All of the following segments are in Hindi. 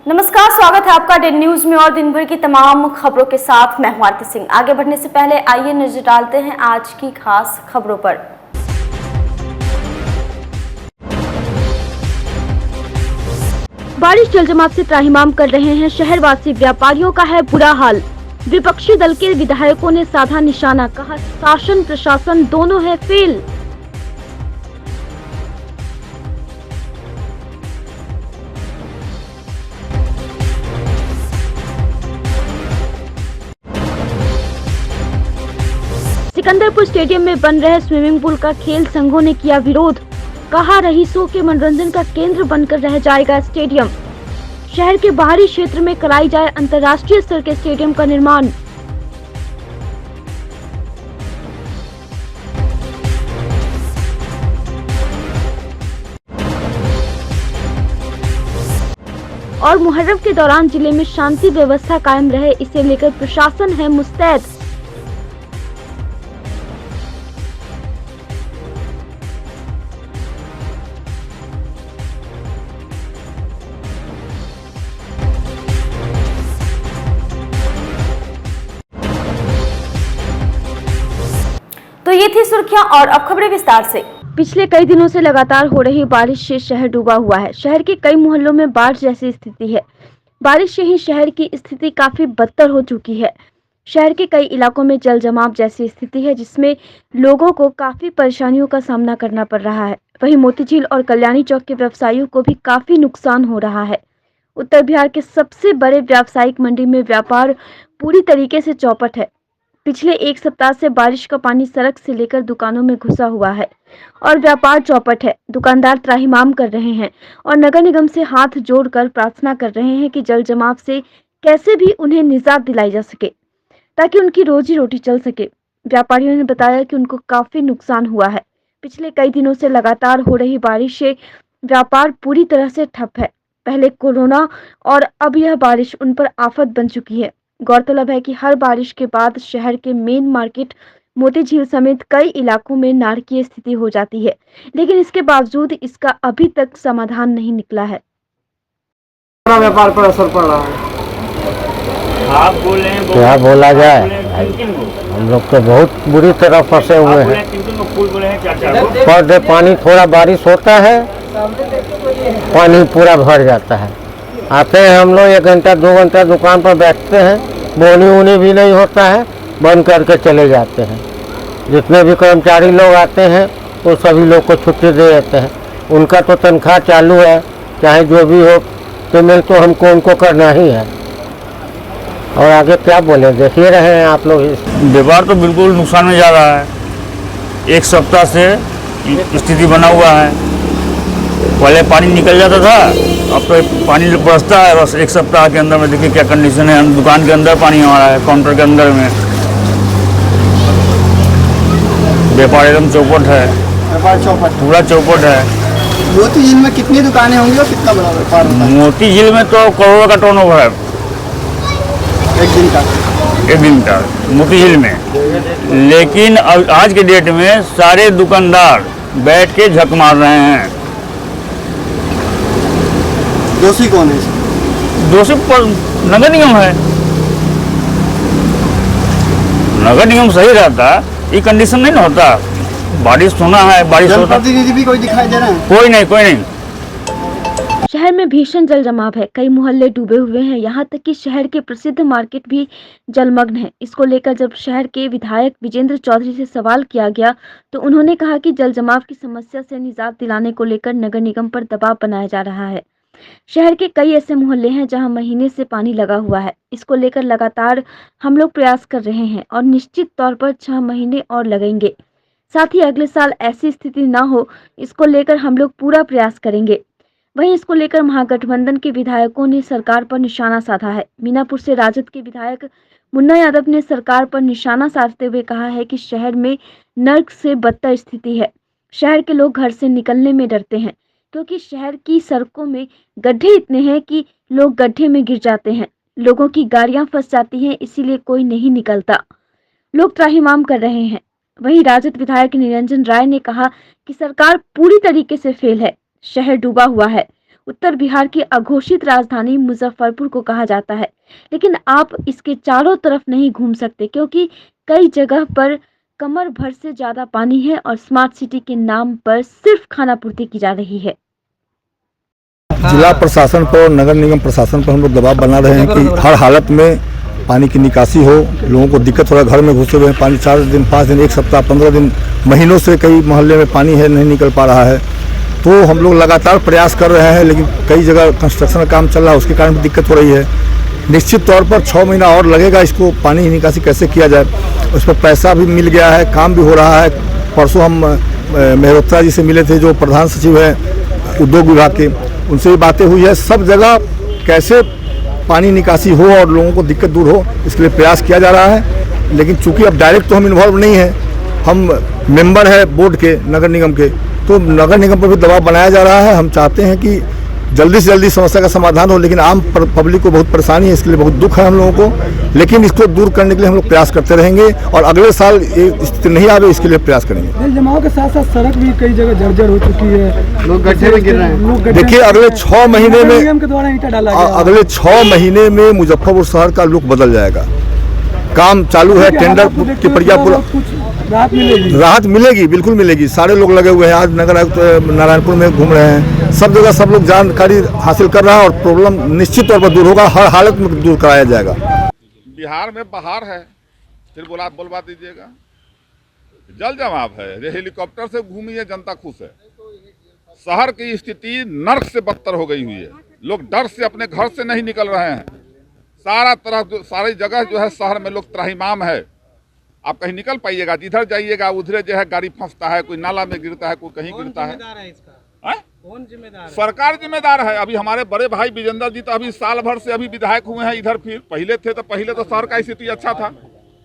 नमस्कार, स्वागत है आपका डेन न्यूज में और दिन भर की तमाम खबरों के साथ मैं हूं आरती सिंह। आगे बढ़ने से पहले आइए नजर डालते हैं आज की खास खबरों पर। बारिश जलजमाव से त्राहिमाम कर रहे हैं शहरवासी, व्यापारियों का है बुरा हाल। विपक्षी दल के विधायकों ने साधा निशाना, कहा शासन प्रशासन दोनों है फेल। सिकंदरपुर स्टेडियम में बन रहे स्विमिंग पूल का खेल संघों ने किया विरोध, कहा रईसों के मनोरंजन का केंद्र बनकर रह जाएगा स्टेडियम। शहर के बाहरी क्षेत्र में कराई जाए अंतर्राष्ट्रीय स्तर के स्टेडियम का निर्माण। और मुहर्रम के दौरान जिले में शांति व्यवस्था कायम रहे, इसे लेकर प्रशासन है मुस्तैद। तो ये थी सुर्खियां और अब खबरें विस्तार से। पिछले कई दिनों से लगातार हो रही बारिश से शहर डूबा हुआ है। शहर के कई मोहल्लों में बाढ़ जैसी स्थिति है। बारिश से ही शहर की स्थिति काफी बदतर हो चुकी है। शहर के कई इलाकों में जल जमाव जैसी स्थिति है, जिसमें लोगों को काफी परेशानियों का सामना करना पड़ रहा है। वहीं मोतीझील और कल्याणी चौक के व्यवसायियों को भी काफी नुकसान हो रहा है। उत्तर बिहार के सबसे बड़े व्यावसायिक मंडी में व्यापार पूरी तरीके से चौपट है। पिछले एक सप्ताह से बारिश का पानी सड़क से लेकर दुकानों में घुसा हुआ है और व्यापार चौपट है। दुकानदार त्राहिमाम कर रहे हैं और नगर निगम से हाथ जोड़कर प्रार्थना कर रहे हैं कि जल जमाव से कैसे भी उन्हें निजात दिलाई जा सके, ताकि उनकी रोजी रोटी चल सके। व्यापारियों ने बताया कि उनको काफी नुकसान हुआ है। पिछले कई दिनों से लगातार हो रही बारिश से व्यापार पूरी तरह से ठप है। पहले कोरोना और अब यह बारिश उन पर आफत बन चुकी है। गौरतलब है कि हर बारिश के बाद शहर के मेन मार्केट मोतीझील समेत कई इलाकों में नारकीय स्थिति हो जाती है, लेकिन इसके बावजूद इसका अभी तक समाधान नहीं निकला है। व्यापार पर असर पड़ रहा है। आप बोले क्या बोला जाए, हम लोग तो बहुत बुरी तरह फंसे हुए हैं। पर डे पानी, थोड़ा बारिश होता है पानी पूरा भर जाता है। आते हैं हम लोग 1 घंटा 2 घंटा दुकान पर बैठते हैं, बोनी वोनी भी नहीं होता है, बंद करके चले जाते हैं। जितने भी कर्मचारी लोग आते हैं वो सभी लोग को छुट्टी दे देते हैं। उनका तो तनख्वाह चालू है, चाहे जो भी हो, पेमेंट तो हमको उनको करना ही है। और आगे क्या बोले, देख ही रहे हैं आप लोग। व्यापार तो बिल्कुल नुकसान में जा रहा है। एक सप्ताह से स्थिति बना हुआ है। पहले पानी निकल जाता था, अब तो पानी बरसता है। बस एक सप्ताह के अंदर में देखिए क्या कंडीशन है। दुकान के अंदर पानी हमारा है, काउंटर के अंदर में। व्यापार एकदम चौपट है, व्यापार चौपट, पूरा चौपट है। मोतीझील में कितनी दुकानें होंगी और कितना बड़ा व्यापार होता है? मोतीझील में तो करोड़ों का टर्नओवर है एक दिन का मोतीझील में। लेकिन आज के डेट में सारे दुकानदार बैठ के झक मार रहे हैं। दोषी कौन है? दोषी पर नगर निगम है। नगर निगम सही रहता, ये कंडीशन नहीं होता। बारिश होना है, बारिश होता। जनप्रतिनिधि भी कोई दिखाई दे रहा है? कोई नहीं। शहर में भीषण जल जमाव है। कई मोहल्ले डूबे हुए हैं। यहाँ तक कि शहर के प्रसिद्ध मार्केट भी जलमग्न है। इसको लेकर जब शहर के विधायक विजेंद्र चौधरी से सवाल किया गया तो उन्होंने कहा कि जल जमाव की समस्या से निजात दिलाने को लेकर नगर निगम पर दबाव बनाया जा रहा है। शहर के कई ऐसे मोहल्ले हैं जहां महीने से पानी लगा हुआ है। इसको लेकर लगातार हम लोग प्रयास कर रहे हैं और निश्चित तौर पर 6 महीने और लगेंगे। साथ ही अगले साल ऐसी स्थिति ना हो, इसको लेकर हम लोग पूरा प्रयास करेंगे। वहीं इसको लेकर महागठबंधन के विधायकों ने सरकार पर निशाना साधा है। मीनापुर से राजद के विधायक मुन्ना यादव ने सरकार पर निशाना साधते हुए कहा है कि शहर में नर्क से बदतर स्थिति है। शहर के लोग घर से निकलने में डरते हैं, क्योंकि शहर की सड़कों में गड्ढे इतने हैं कि लोग गड्ढे में गिर जाते हैं। लोगों की गाड़ियां फंस जाती हैं, इसीलिए कोई नहीं निकलता। लोग त्राहिमाम कर रहे हैं। वहीं राजद विधायक निरंजन राय ने कहा कि सरकार पूरी तरीके से फेल है, शहर डूबा हुआ है। उत्तर बिहार की अघोषित राजधानी मुजफ्फरपुर को कहा जाता है, लेकिन आप इसके चारों तरफ नहीं घूम सकते क्योंकि कई जगह पर कमर भर से ज्यादा पानी है और स्मार्ट सिटी के नाम पर सिर्फ खानापूर्ति की जा रही है। जिला प्रशासन पर, नगर निगम प्रशासन पर हम लोग दबाव बना रहे हैं कि हर हालत में पानी की निकासी हो। लोगों को दिक्कत हो रहा है, घर में घुसे हुए हैं पानी 4 दिन 5 दिन 1 सप्ताह 15 दिन महीनों से कई मोहल्ले में पानी है, नहीं निकल पा रहा है। तो हम लोग लगातार प्रयास कर रहे हैं, लेकिन कई जगह कंस्ट्रक्शन का काम चल रहा है, उसके कारण भी दिक्कत हो रही है। निश्चित तौर पर 6 महीना और लगेगा इसको पानी की निकासी कैसे किया जाए। उस पर पैसा भी मिल गया है, काम भी हो रहा है। परसों हम मेहरोत्रा जी से मिले थे, जो प्रधान सचिव है उद्योग विभाग के, उनसे भी बातें हुई है। सब जगह कैसे पानी निकासी हो और लोगों को दिक्कत दूर हो, इसके लिए प्रयास किया जा रहा है। लेकिन चूंकि अब डायरेक्ट तो हम इन्वॉल्व नहीं है, हम मेंबर है बोर्ड के, नगर निगम के, तो नगर निगम पर भी दबाव बनाया जा रहा है। हम चाहते हैं कि जल्दी से जल्दी समस्या का समाधान हो, लेकिन आम पब्लिक को बहुत परेशानी है, इसके लिए बहुत दुख है हम लोगों को। लेकिन इसको दूर करने के लिए हम लोग प्रयास करते रहेंगे और अगले साल ये स्थिति नहीं आवे इसके लिए प्रयास करेंगे। जल जमाव के साथ साथ सड़क भी कई जगह जर्जर हो चुकी है, लोग गड्ढे में गिर रहे हैं। देखिए अगले 6 महीने में मुजफ्फरपुर शहर का लुक बदल जाएगा। काम चालू है, टेंडर की प्रक्रिया पूरा, राहत मिलेगी, बिल्कुल मिलेगी। सारे लोग लगे हुए हैं, आज नगर आयुक्त नारायणपुर में घूम रहे हैं, सब जगह सब लोग जानकारी हासिल कर रहा है और प्रॉब्लम निश्चित तौर पर दूर होगा, हर हालत में दूर कराया जाएगा। बिहार में बहार है, फिर बोलवा दीजिएगा। जल जमाव है, हेलीकॉप्टर से घूमी है, जनता खुश है। शहर की स्थिति नर्क से बदतर हो गई हुई है, लोग डर से अपने घर से नहीं निकल रहे हैं। सारी जगह जो है शहर में लोग त्राहिमाम है। आप कहीं निकल पाइएगा, जिधर जाइएगा उधर जो है गाड़ी फंसता है, कोई नाला में गिरता है, कोई कहीं गिरता है। कौन जिम्मेदार है? सरकार जिम्मेदार है। अभी हमारे बड़े भाई विजेंद्र जी तो अभी साल भर से अभी विधायक हुए हैं इधर, फिर पहले तो शहर का स्थिति अच्छा था।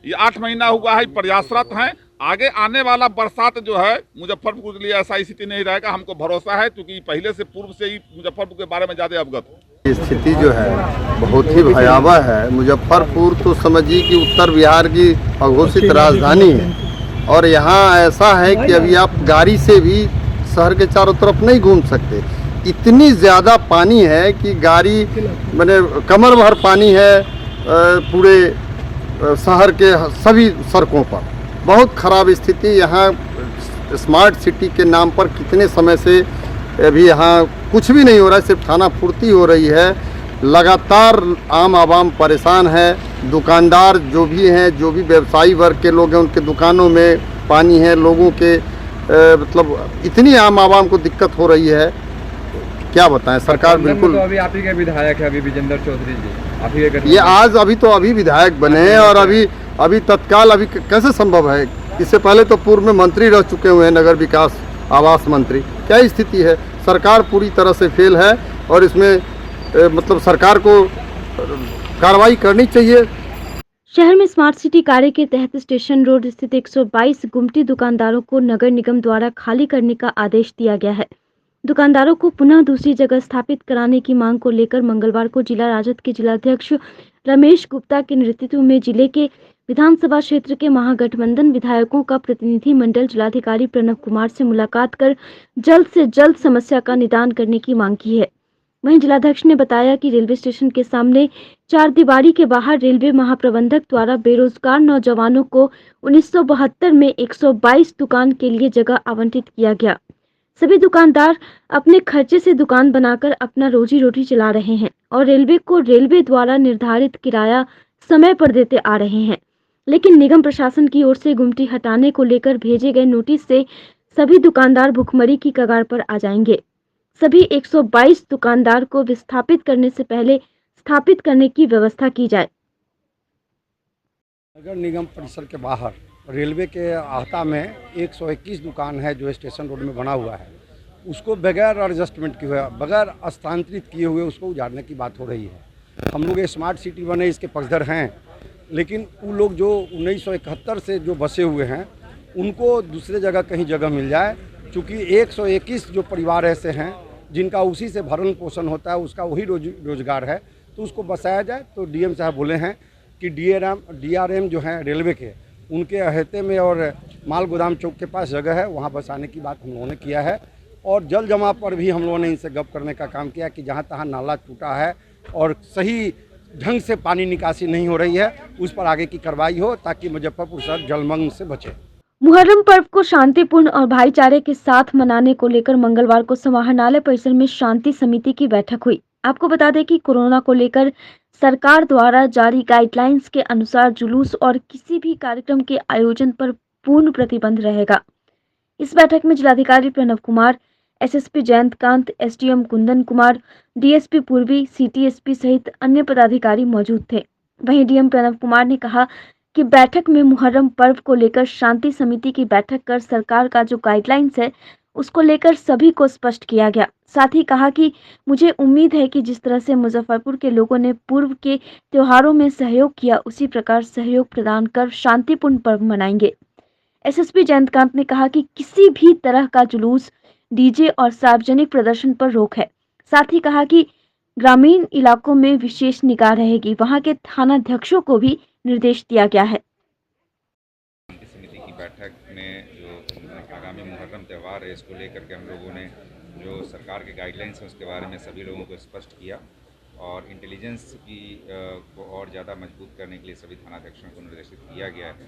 ये 8 महीना हुआ है, प्रयासरत हैं। आगे आने वाला बरसात जो है मुजफ्फरपुर के लिए ऐसा स्थिति नहीं रहेगा, हमको भरोसा है, क्योंकि पहले से पूर्व से ही मुजफ्फरपुर के बारे में ज्यादा अवगत। स्थिति जो है बहुत ही भयावह है। मुजफ्फरपुर तो समझिए कि उत्तर बिहार की अघोषित राजधानी है और यहाँ ऐसा है कि अभी आप गाड़ी से भी शहर के चारों तरफ नहीं घूम सकते। इतनी ज़्यादा पानी है कि गाड़ी मैंने कमर भर पानी है पूरे शहर के सभी सड़कों पर। बहुत ख़राब स्थिति। यहाँ स्मार्ट सिटी के नाम पर कितने समय से अभी यहाँ कुछ भी नहीं हो रहा है, सिर्फ खानापूर्ति हो रही है। लगातार आम आवाम परेशान है। दुकानदार जो भी हैं, जो भी व्यवसायी वर्ग के लोग हैं, उनके दुकानों में पानी है। लोगों के मतलब इतनी आम आवाम को दिक्कत हो रही है, क्या बताएं। सरकार बिल्कुल, तो अभी आप ही के विधायक है, अभी विजेंद्र चौधरी जी आप ही के, ये आज अभी विधायक बने हैं और अभी तत्काल अभी कैसे संभव है। इससे पहले तो पूर्व में मंत्री रह चुके हुए हैं, नगर विकास आवास मंत्री। क्या स्थिति है, सरकार पूरी तरह से फेल है और इसमें मतलब सरकार को कार्रवाई करनी चाहिए। शहर में स्मार्ट सिटी कार्य के तहत स्टेशन रोड स्थित 122 गुमटी दुकानदारों को नगर निगम द्वारा खाली करने का आदेश दिया गया है। दुकानदारों को पुनः दूसरी जगह स्थापित कराने की मांग को लेकर मंगलवार को जिला राजद के जिलाध्यक्ष रमेश गुप्ता के नेतृत्व में जिले के विधानसभा क्षेत्र के महागठबंधन विधायकों का प्रतिनिधि मंडल जिलाधिकारी प्रणव कुमार से मुलाकात कर जल्द से जल्द समस्या का निदान करने की मांग की है। वहीं जिलाध्यक्ष ने बताया कि रेलवे स्टेशन के सामने 4 दीवारी के बाहर रेलवे महाप्रबंधक द्वारा बेरोजगार नौजवानों को 1972 में 122 दुकान के लिए जगह आवंटित किया गया। सभी दुकानदार अपने खर्चे से दुकान बनाकर अपना रोजी रोटी चला रहे हैं और रेलवे को रेलवे द्वारा निर्धारित किराया समय पर देते आ रहे हैं, लेकिन निगम प्रशासन की ओर से गुमटी हटाने को लेकर भेजे गए नोटिस से सभी दुकानदार भुखमरी की कगार पर आ जाएंगे। सभी 122 दुकानदार को विस्थापित करने से पहले स्थापित करने की व्यवस्था की जाए। नगर निगम परिसर के बाहर रेलवे के अहाता में 121 दुकान है जो स्टेशन रोड में बना हुआ है, उसको बगैर एडजस्टमेंट किए हुए, बगैर स्थानांतरित किए हुए उसको उजाड़ने की बात हो रही है। हम लोग स्मार्ट सिटी बने इसके पक्षधर हैं, लेकिन वो लोग जो 1971 से जो बसे हुए हैं उनको दूसरे जगह कहीं जगह मिल जाए। चूँकि 121 जो परिवार ऐसे हैं जिनका उसी से भरण पोषण होता है, उसका वही रोजगार है, तो उसको बसाया जाए। तो डीएम साहब बोले हैं कि डीआरएम जो हैं रेलवे के, उनके अहते में और माल गोदाम चौक के पास जगह है, वहाँ बसाने की बात हम लोगों ने किया है। और जल जमाव पर भी हम लोगों ने इनसे गप करने का काम किया कि जहाँ तहाँ नाला टूटा है और सही ढंग से पानी निकासी नहीं हो रही है, उस पर आगे की कार्रवाई हो ताकि मुजफ्फरपुर शहर जलमग्न से बचे। मुहर्रम पर्व को शांतिपूर्ण और भाईचारे के साथ मनाने को लेकर मंगलवार को समाहरणालय परिसर में शांति समिति की बैठक हुई। आपको बता दें कि कोरोना को लेकर सरकार द्वारा जारी गाइडलाइंस के अनुसार जुलूस और किसी भी कार्यक्रम के आयोजन पर पूर्ण प्रतिबंध रहेगा। इस बैठक में जिलाधिकारी Pranav Kumar, SSP Jayantkant, SDM Kundan Kumar, DSP पूर्वी, सीटीएसपी सहित अन्य पदाधिकारी मौजूद थे। वहीं डीएम प्रणव कुमार ने कहा कि बैठक में मुहर्रम पर्व को लेकर शांति समिति की बैठक कर सरकार का जो गाइडलाइंस है उसको लेकर सभी को स्पष्ट किया गया। साथ ही कहा कि मुझे उम्मीद है कि जिस तरह से मुजफ्फरपुर के लोगों ने पूर्व के त्योहारों में सहयोग किया उसी प्रकार सहयोग प्रदान कर शांतिपूर्ण पर्व मनाएंगे। एसएसपी जयंतकांत ने कहा कि किसी भी तरह का जुलूस, डीजे और सार्वजनिक प्रदर्शन पर रोक है। साथ ही कहा कि ग्रामीण इलाकों में विशेष निगाह रहेगी। वहां के थानाध्यक्षों को भी निर्देश दिया गया है। समिति की बैठक में जो आगामी मुहर्रम त्यौहार है इसको लेकर के हम लोगों ने जो सरकार के गाइडलाइंस हैं उसके बारे में सभी लोगों को स्पष्ट किया और इंटेलिजेंस की को और ज़्यादा मजबूत करने के लिए सभी थानाध्यक्षों को निर्देशित किया गया है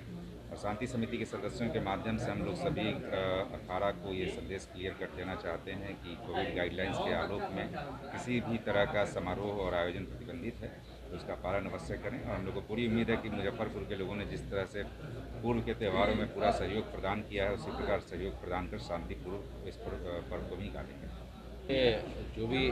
और शांति समिति के सदस्यों के माध्यम से हम लोग सभी अखाड़ा को ये संदेश क्लियर कर देना चाहते हैं कि कोविड गाइडलाइंस के आलोक में किसी भी तरह का समारोह और आयोजन प्रतिबंधित है तो उसका पालन अवश्य करें और हम लोग को पूरी उम्मीद है कि मुजफ्फरपुर के लोगों ने जिस तरह से पूर्व के त्योहारों में पूरा सहयोग प्रदान किया है उसी प्रकार सहयोग प्रदान कर शांतिपूर्वक इस पर्व को भी निकालेंगे। जो भी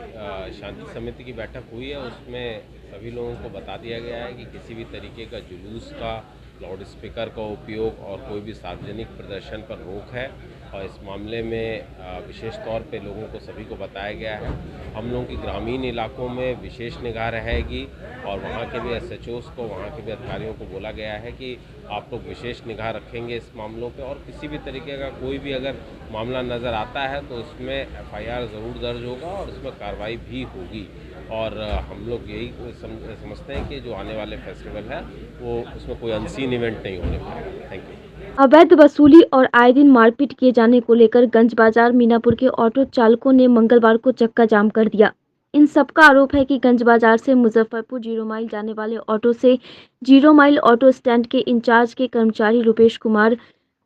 शांति समिति की बैठक हुई है उसमें सभी लोगों को बता दिया गया है कि किसी भी तरीके का जुलूस का, लाउड स्पीकर का उपयोग और कोई भी सार्वजनिक प्रदर्शन पर रोक है और इस मामले में विशेष तौर पे लोगों को सभी को बताया गया है। हम लोगों की ग्रामीण इलाकों में विशेष निगाह रहेगी और वहाँ के भी एसएचओस को, वहाँ के भी अधिकारियों को बोला गया है कि आप लोग विशेष निगाह रखेंगे इस मामलों पे और किसी भी तरीके का कोई भी अगर मामला नज़र आता है तो उसमें एफआईआर ज़रूर दर्ज होगा और उसमें कार्रवाई भी होगी। और हम लोग यही समझते हैं कि जो आने वाले फेस्टिवल है वो उसमें कोई अनसीन इवेंट नहीं होने पाएगा। Thank you. अवैध वसूली और आए दिन मारपीट किए जाने को लेकर गंज बाजार मीनापुर के ऑटो चालकों ने मंगलवार को चक्का जाम कर दिया। इन सबका आरोप है कि गंज बाजार से मुजफ्फरपुर 0 माइल जाने वाले ऑटो से 0 माइल ऑटो स्टैंड के इंचार्ज के कर्मचारी रुपेश कुमार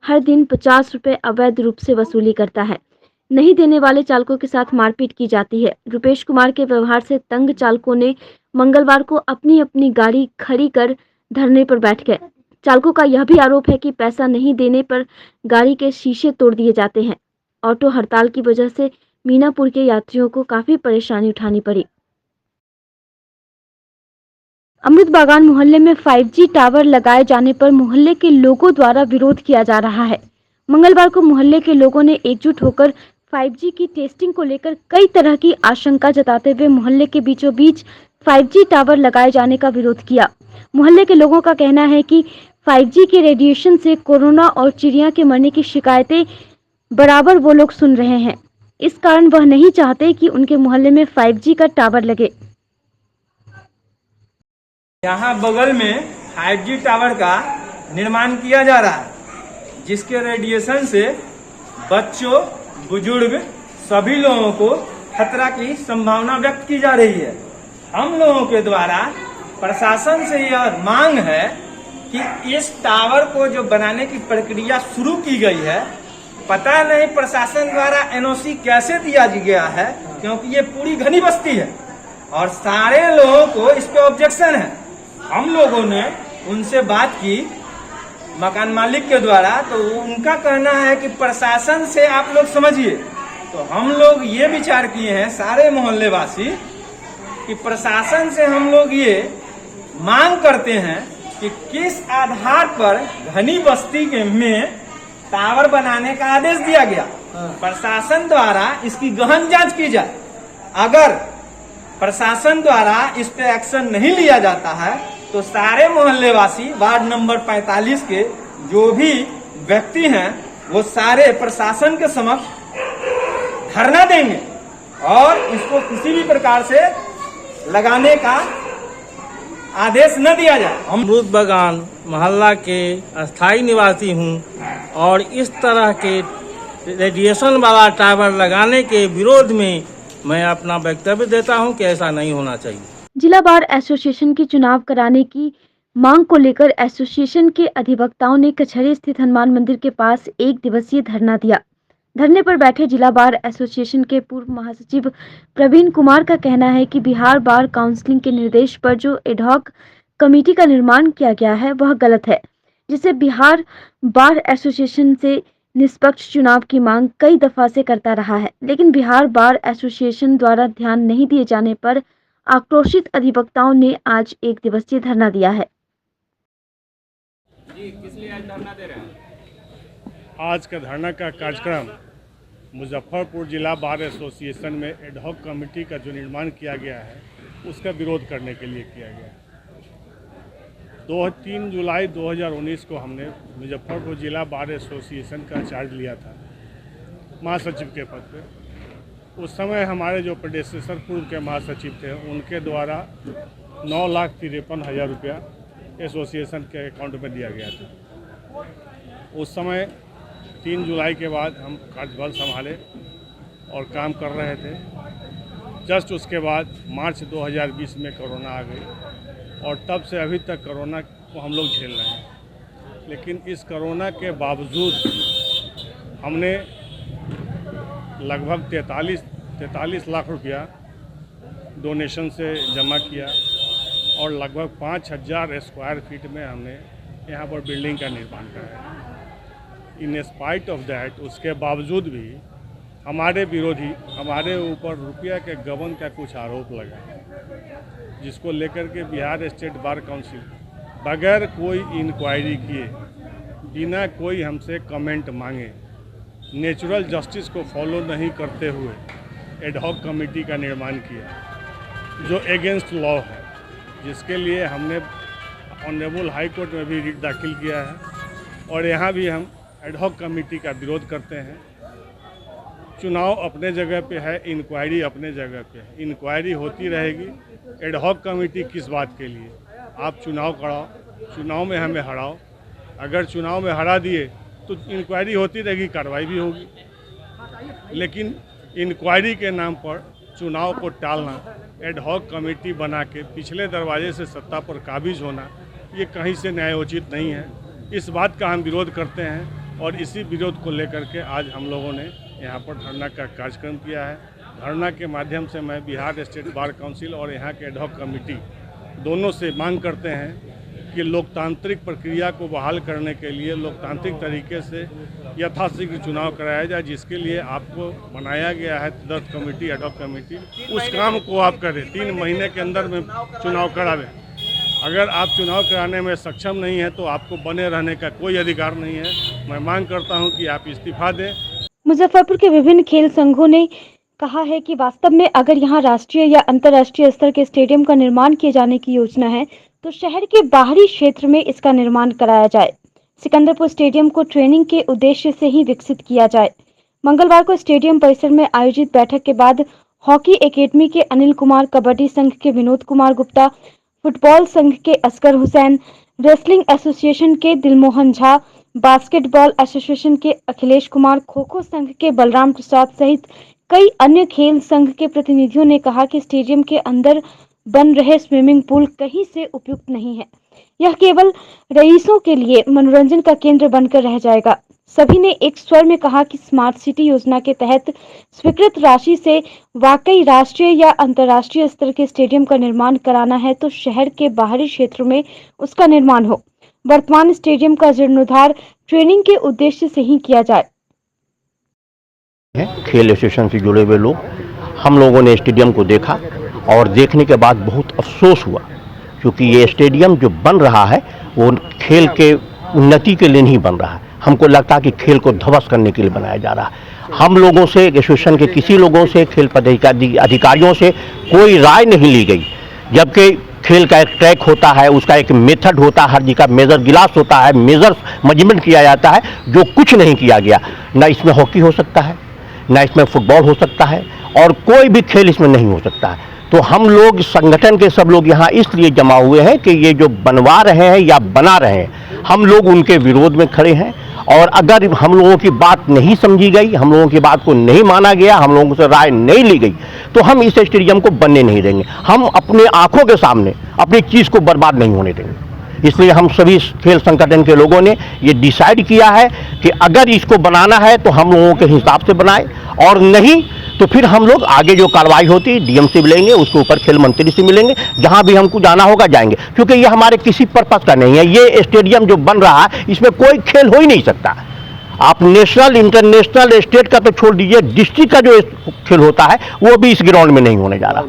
हर दिन 50 रुपए अवैध रूप से वसूली करता है। नहीं देने वाले चालकों के साथ मारपीट की जाती है। रुपेश कुमार के व्यवहार से तंग चालकों ने मंगलवार को अपनी अपनी गाड़ी खड़ी कर धरने पर बैठ गए। चालकों का यह भी आरोप है कि पैसा नहीं देने पर गाड़ी के शीशे तोड़ दिए जाते हैं। ऑटो हड़ताल की वजह से मीनापुर के यात्रियों को काफी परेशानी उठानी पड़ी। अमृत बागान मोहल्ले में 5G टावर लगाए जाने पर मोहल्ले के लोगों द्वारा विरोध किया जा रहा है। मंगलवार को मोहल्ले के लोगों ने एकजुट होकर 5G की टेस्टिंग को लेकर कई तरह की आशंका जताते हुए मोहल्ले के बीचों बीच 5G टावर लगाए जाने का विरोध किया। मोहल्ले के लोगों का कहना है कि 5G के रेडिएशन से कोरोना और चिड़िया के मरने की शिकायतें बराबर वो लोग सुन रहे हैं। इस कारण वह नहीं चाहते कि उनके मोहल्ले में 5G का टावर लगे। यहाँ बगल में 5G टावर का निर्माण किया जा रहा है जिसके रेडिएशन से बच्चों, बुजुर्ग सभी लोगों को खतरा की संभावना व्यक्त की जा रही है। हम लोगों के द्वारा प्रशासन से यह मांग है कि इस टावर को जो बनाने की प्रक्रिया शुरू की गई है, पता नहीं प्रशासन द्वारा एनओसी कैसे दिया गया है क्योंकि ये पूरी घनी बस्ती है और सारे लोगों को इस पे ऑब्जेक्शन है। हम लोगों ने उनसे बात की मकान मालिक के द्वारा, तो उनका कहना है कि प्रशासन से आप लोग समझिए। तो हम लोग ये विचार किए हैं सारे मोहल्ले वासी कि प्रशासन से हम लोग ये मांग करते हैं कि किस आधार पर घनी बस्ती के में टावर बनाने का आदेश दिया गया। प्रशासन द्वारा इसकी गहन जांच की जाए। अगर प्रशासन द्वारा इस पे एक्शन नहीं लिया जाता है तो सारे मोहल्ले वासी वार्ड नंबर 45 के जो भी व्यक्ति हैं वो सारे प्रशासन के समक्ष धरना देंगे और इसको किसी भी प्रकार से लगाने का आदेश न दिया जाए। अमरूद बागान मोहल्ला के अस्थायी निवासी हूँ और इस तरह के रेडिएशन वाला टावर लगाने के विरोध में मैं अपना वक्तव्य देता हूं कि ऐसा नहीं होना चाहिए। जिला बार एसोसिएशन की चुनाव कराने की मांग को लेकर एसोसिएशन के अधिवक्ताओं ने कचहरी स्थित हनुमान मंदिर के पास 1 दिवसीय धरना दिया। धरने पर बैठे जिला बार एसोसिएशन के पूर्व महासचिव प्रवीण कुमार का कहना है कि बिहार बार काउंसिल के निर्देश पर जो एडहॉक कमेटी का निर्माण किया गया है वह गलत है, जिसे बिहार बार एसोसिएशन से निष्पक्ष चुनाव की मांग कई दफा से करता रहा है, लेकिन बिहार बार एसोसिएशन द्वारा ध्यान नहीं दिए जाने पर आक्रोशित अधिवक्ताओं ने आज 1 दिवसीय धरना दिया है। आज का धरना का कार्यक्रम मुजफ्फरपुर जिला बार एसोसिएशन में एडहॉक कमेटी का जो निर्माण किया गया है उसका विरोध करने के लिए किया गया है। 3 जुलाई 2019 को हमने मुजफ्फरपुर जिला बार एसोसिएशन का चार्ज लिया था महासचिव के पद पे। उस समय हमारे जो प्रेडेसेसर पूर्व के महासचिव थे उनके द्वारा 9,53,000 रुपया एसोसिएशन के अकाउंट में दिया गया था। उस समय 3 जुलाई के बाद हम कार्यभार संभाले और काम कर रहे थे। जस्ट उसके बाद मार्च 2020 में कोरोना आ गई और तब से अभी तक कोरोना को हम लोग झेल रहे हैं। लेकिन इस कोरोना के बावजूद हमने लगभग 43 लाख रुपया डोनेशन से जमा किया और लगभग 5,000 स्क्वायर फीट में हमने यहाँ पर बिल्डिंग का निर्माण कराया। इन स्पाइट ऑफ दैट, उसके बावजूद भी हमारे विरोधी हमारे ऊपर रुपया के गबन का कुछ आरोप लगा, जिसको लेकर के बिहार स्टेट बार काउंसिल बगैर कोई इंक्वायरी किए, बिना कोई हमसे कमेंट मांगे, नेचुरल जस्टिस को फॉलो नहीं करते हुए एडहॉक कमेटी का निर्माण किया जो एगेंस्ट लॉ है, जिसके लिए हमने ऑनरेबल हाई कोर्ट में भी रिट दाखिल किया है और यहाँ भी हम एडहॉक कमेटी का विरोध करते हैं। चुनाव अपने जगह पे है, इंक्वायरी अपने जगह पे है। इंक्वायरी होती रहेगी, एडहॉक कमेटी किस बात के लिए? आप चुनाव कराओ, चुनाव में हमें हराओ। अगर चुनाव में हरा दिए तो इंक्वायरी होती रहेगी, कार्रवाई भी होगी। लेकिन इंक्वायरी के नाम पर चुनाव को टालना, एडहॉक कमेटी बना के पिछले दरवाजे से सत्ता पर काबिज होना, ये कहीं से न्यायोचित नहीं है। इस बात का हम विरोध करते हैं और इसी विरोध को लेकर के आज हम लोगों ने यहाँ पर धरना का कार्यक्रम किया है। धरना के माध्यम से मैं बिहार स्टेट बार काउंसिल और यहाँ के एडहॉक कमेटी दोनों से मांग करते हैं कि लोकतांत्रिक प्रक्रिया को बहाल करने के लिए लोकतांत्रिक तरीके से यथाशीघ्र चुनाव कराया जाए, जिसके लिए आपको बनाया गया है तदर्थ कमेटी, एडहॉक कमेटी। उस काम को आप करें, 3 महीने के अंदर में चुनाव करावें। अगर आप चुनाव कराने में सक्षम नहीं है तो आपको बने रहने का कोई अधिकार नहीं है। मैं मांग करता हूं कि आप इस्तीफा दें। मुजफ्फरपुर के विभिन्न खेल संघों ने कहा है कि वास्तव में अगर यहां राष्ट्रीय या अंतर्राष्ट्रीय स्तर के स्टेडियम का निर्माण किए जाने की योजना है तो शहर के बाहरी क्षेत्र में इसका निर्माण कराया जाए। सिकंदरपुर स्टेडियम को ट्रेनिंग के उद्देश्य से ही विकसित किया जाए। मंगलवार को स्टेडियम परिसर में आयोजित बैठक के बाद हॉकी एकेडमी के अनिल कुमार, कबड्डी संघ के विनोद कुमार गुप्ता, फुटबॉल संघ के असगर हुसैन, रेसलिंग एसोसिएशन के दिलमोहन झा, बास्केटबॉल एसोसिएशन के अखिलेश कुमार, खो खो संघ के बलराम प्रसाद सहित कई अन्य खेल संघ के प्रतिनिधियों ने कहा कि स्टेडियम के अंदर बन रहे स्विमिंग पूल कहीं से उपयुक्त नहीं है। यह केवल रईसों के लिए मनोरंजन का केंद्र बनकर रह जाएगा। सभी ने एक स्वर में कहा कि स्मार्ट सिटी योजना के तहत स्वीकृत राशि से वाकई राष्ट्रीय या अंतर्राष्ट्रीय स्तर के स्टेडियम का निर्माण कराना है तो शहर के बाहरी क्षेत्रों में उसका निर्माण हो। वर्तमान स्टेडियम का जीर्णोद्धार ट्रेनिंग के उद्देश्य से ही किया जाए। खेल एसोसिएशन से जुड़े हुए लोग, हम लोगों ने स्टेडियम को देखा और देखने के बाद बहुत अफसोस हुआ, क्योंकि ये स्टेडियम जो बन रहा है वो खेल के उन्नति के लिए नहीं बन रहा है। हमको लगता है कि खेल को ध्वस्त करने के लिए बनाया जा रहा है। हम लोगों से, एसोसिएशन के किसी लोगों से, खेल अधिकारियों से कोई राय नहीं ली गई, जबकि खेल का एक ट्रैक होता है, उसका एक मेथड होता है, हर जगह मेजर गिलास होता है, मेजर मेजरमेंट किया जाता है, जो कुछ नहीं किया गया। ना इसमें हॉकी हो सकता है, ना इसमें फुटबॉल हो सकता है और कोई भी खेल इसमें नहीं हो सकता है। तो हम लोग संगठन के सब लोग यहाँ इसलिए जमा हुए हैं कि ये जो बनवा रहे हैं या बना रहे हैं, हम लोग उनके विरोध में खड़े हैं और अगर हम लोगों की बात नहीं समझी गई, हम लोगों की बात को नहीं माना गया, हम लोगों से राय नहीं ली गई, तो हम इस स्टेडियम को बनने नहीं देंगे। हम अपने आंखों के सामने अपनी चीज़ को बर्बाद नहीं होने देंगे। इसलिए हम सभी खेल संगठन के लोगों ने ये डिसाइड किया है कि अगर इसको बनाना है तो हम लोगों के हिसाब से बनाए, और नहीं तो फिर हम लोग आगे जो कार्रवाई होती है डीएम से मिलेंगे, उसके ऊपर खेल मंत्री से मिलेंगे, जहां भी हमको जाना होगा जाएंगे, क्योंकि ये हमारे किसी पर्पस का नहीं है। ये स्टेडियम जो बन रहा है इसमें कोई खेल हो ही नहीं सकता। आप नेशनल, इंटरनेशनल, स्टेट का तो छोड़ दीजिए, डिस्ट्रिक्ट का जो खेल होता है वो भी इस ग्राउंड में नहीं होने जा रहा।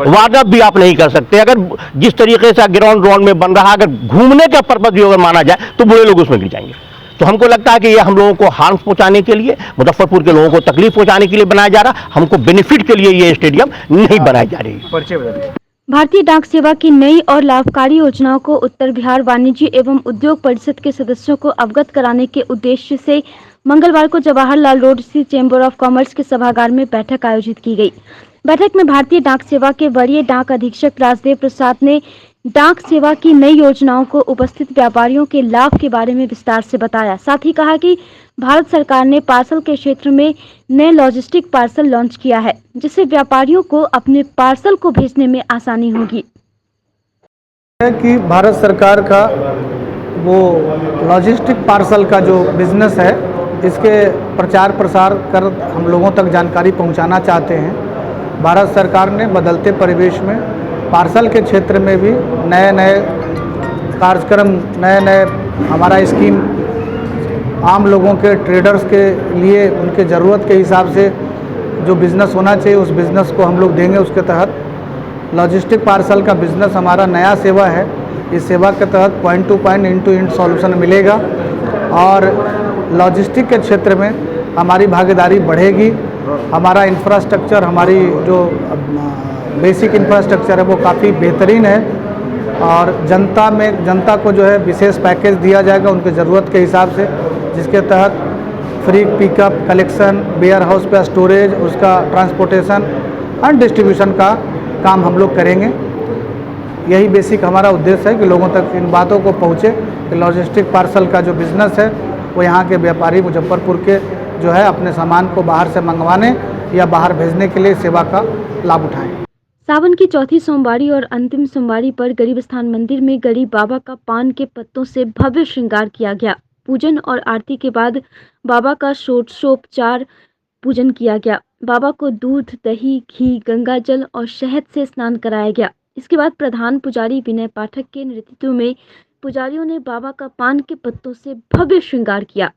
वार्म अप भी आप नहीं कर सकते। अगर जिस तरीके से ग्राउंड में बन रहा है, अगर घूमने का पर्पस भी अगर माना जाए तो बूढ़े लोग उसमें गिर जाएंगे। तो हमको लगता है कि ये हम लोगों को हार्म पहुंचाने के लिए, मुजफ्फरपुर के लोगों को तकलीफ पहुंचाने के लिए बनाया जा रहा, हमको बेनिफिट के लिए ये स्टेडियम नहीं बनाई जा रही। भारतीय डाक सेवा की नई और लाभकारी योजनाओं को उत्तर बिहार वाणिज्य एवं उद्योग परिषद के सदस्यों को अवगत कराने के उद्देश्य से मंगलवार को जवाहरलाल रोड स्थित चैम्बर ऑफ कॉमर्स के सभागार में बैठक आयोजित की गई। बैठक में भारतीय डाक सेवा के वरीय डाक अधीक्षक राजदेव प्रसाद ने डाक सेवा की नई योजनाओं को उपस्थित व्यापारियों के लाभ के बारे में विस्तार से बताया। साथ ही कहा कि भारत सरकार ने पार्सल के क्षेत्र में नए लॉजिस्टिक पार्सल लॉन्च किया है, जिससे व्यापारियों को अपने पार्सल को भेजने में आसानी होगी। कि भारत सरकार का वो लॉजिस्टिक पार्सल का जो बिजनेस है, इसके प्रचार प्रसार कर हम लोगों तक जानकारी पहुंचाना चाहते हैं। भारत सरकार ने बदलते परिवेश में पार्सल के क्षेत्र में भी नए नए कार्यक्रम, नए नए हमारा स्कीम आम लोगों के, ट्रेडर्स के लिए उनके ज़रूरत के हिसाब से जो बिज़नेस होना चाहिए उस बिज़नेस को हम लोग देंगे। उसके तहत लॉजिस्टिक पार्सल का बिज़नेस हमारा नया सेवा है। इस सेवा के तहत point to point, end to end solution मिलेगा और लॉजिस्टिक के क्षेत्र में हमारी भागीदारी बढ़ेगी। हमारा इंफ्रास्ट्रक्चर, हमारी जो बेसिक इंफ्रास्ट्रक्चर है वो काफ़ी बेहतरीन है और जनता को जो है विशेष पैकेज दिया जाएगा उनके ज़रूरत के हिसाब से, जिसके तहत free pickup, collection, warehouse पे स्टोरेज, उसका ट्रांसपोर्टेशन एंड डिस्ट्रीब्यूशन का काम हम लोग करेंगे। यही बेसिक हमारा उद्देश्य है कि लोगों तक इन बातों को पहुँचे कि लॉजिस्टिक पार्सल का जो बिज़नेस है वो यहाँ के व्यापारी मुजफ्फरपुर के जो है अपने सामान को बाहर से मंगवाने या बाहर भेजने के लिए सेवा का लाभ उठाएं। सावन की चौथी सोमवारी और अंतिम सोमवारी पर गरीब स्थान मंदिर में गरीब बाबा का पान के पत्तों से भव्य श्रृंगार किया गया। पूजन और आरती के बाद बाबा का षोडशोपचार पूजन किया गया। बाबा को दूध, दही, घी, गंगा जल और शहद से स्नान कराया गया। इसके बाद प्रधान पुजारी विनय पाठक के नेतृत्व में पुजारियों ने बाबा का पान के पत्तों से भव्य श्रृंगार किया।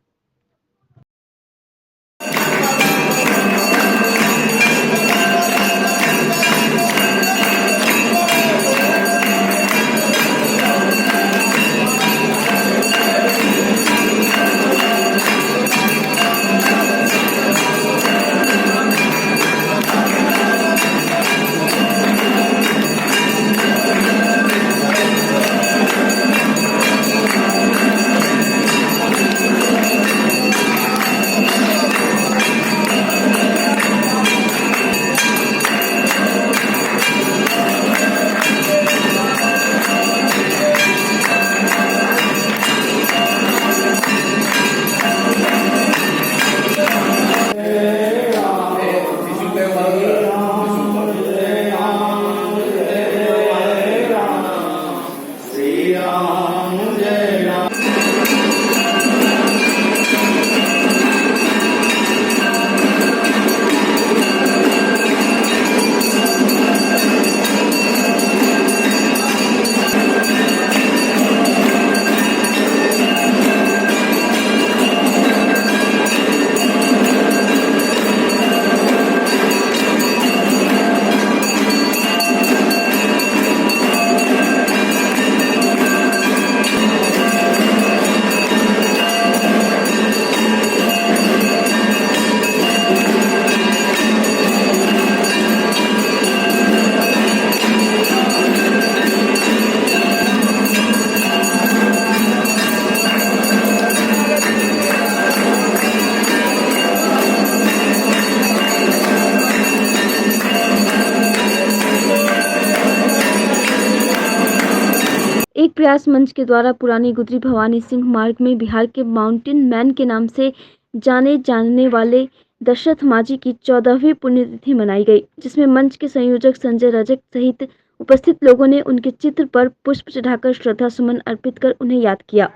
प्रयास मंच के द्वारा पुरानी गुदरी भवानी सिंह मार्ग में बिहार के माउंटेन मैन के नाम से जाने जाने वाले दशरथ माझी की 14वीं पुण्यतिथि मनाई गई, जिसमें मंच के संयोजक संजय रजक सहित उपस्थित लोगों ने उनके चित्र पर पुष्प चढ़ाकर श्रद्धा सुमन अर्पित कर उन्हें याद किया।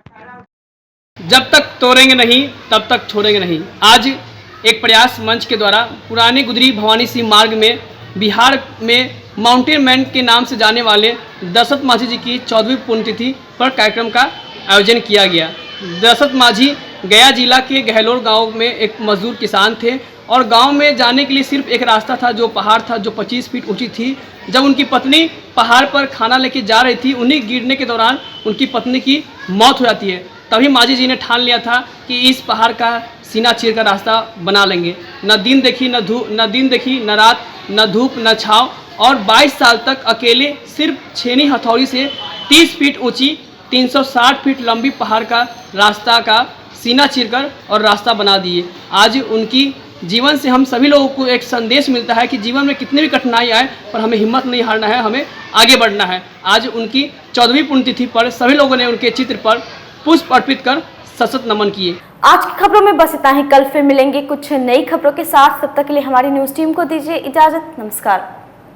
जब तक तोड़ेंगे नहीं तब तक छोड़ेंगे नहीं। आज एक प्रयास मंच के द्वारा पुरानी गुदरी भवानी सिंह मार्ग में बिहार में माउंटेन मैन के नाम से जाने वाले दशरथ माझी जी की 14वीं पुण्यतिथि पर कार्यक्रम का आयोजन किया गया। दशरथ माझी गया जिला के गहलोर गांव में एक मजदूर किसान थे और गांव में जाने के लिए सिर्फ एक रास्ता था, जो पहाड़ था, जो 25 फीट ऊंची थी। जब उनकी पत्नी पहाड़ पर खाना लेके जा रही थी, उन्हीं गिरने के दौरान उनकी पत्नी की मौत हो जाती है। तभी माझी जी ने ठान लिया था कि इस पहाड़ का सीना चीर का रास्ता बना लेंगे। न दिन देखी न रात, न धूप न छाँव, और 22 साल तक अकेले सिर्फ छेनी हथौड़ी से 30 फीट ऊंची 360 फीट लंबी पहाड़ का रास्ता का सीना चीरकर और रास्ता बना दिए। आज उनकी जीवन से हम सभी लोगों को एक संदेश मिलता है कि जीवन में कितनी भी कठिनाई आए पर हमें हिम्मत नहीं हारना है, हमें आगे बढ़ना है। आज उनकी 14वीं पुण्यतिथि पर सभी लोगों ने उनके चित्र पर पुष्प अर्पित कर सशक्त नमन किए। आज की खबरों में बस इतना ही। कल फिर मिलेंगे कुछ नई खबरों के साथ। तब तक के लिए हमारी न्यूज़ टीम को दीजिए इजाजत। नमस्कार।